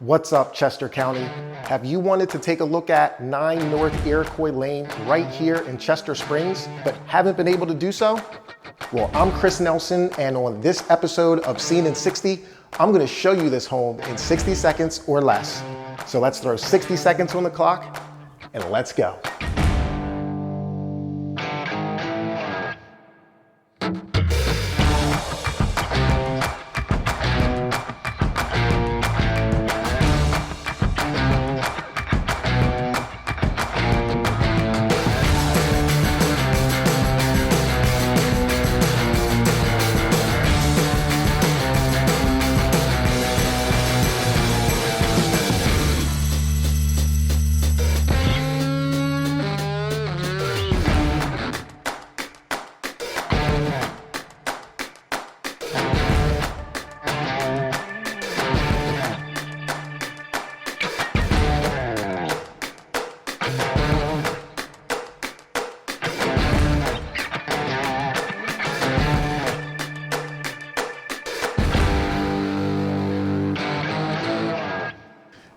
What's up, Chester County? Have you wanted to take a look at 9 North Iroquois Lane right here in Chester Springs, but haven't been able to do so? Well, I'm Chris Nelson, and on this episode of Seen in 60, I'm gonna show you this home in 60 seconds or less. So let's throw 60 seconds on the clock, and let's go.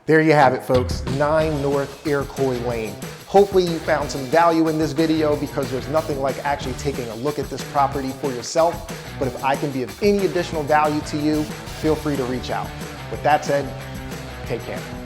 There you have it, folks, 9 North Iroquois Lane. Hopefully you found some value in this video, because there's nothing like actually taking a look at this property for yourself. But if I can be of any additional value to you, feel free to reach out. With that said, take care.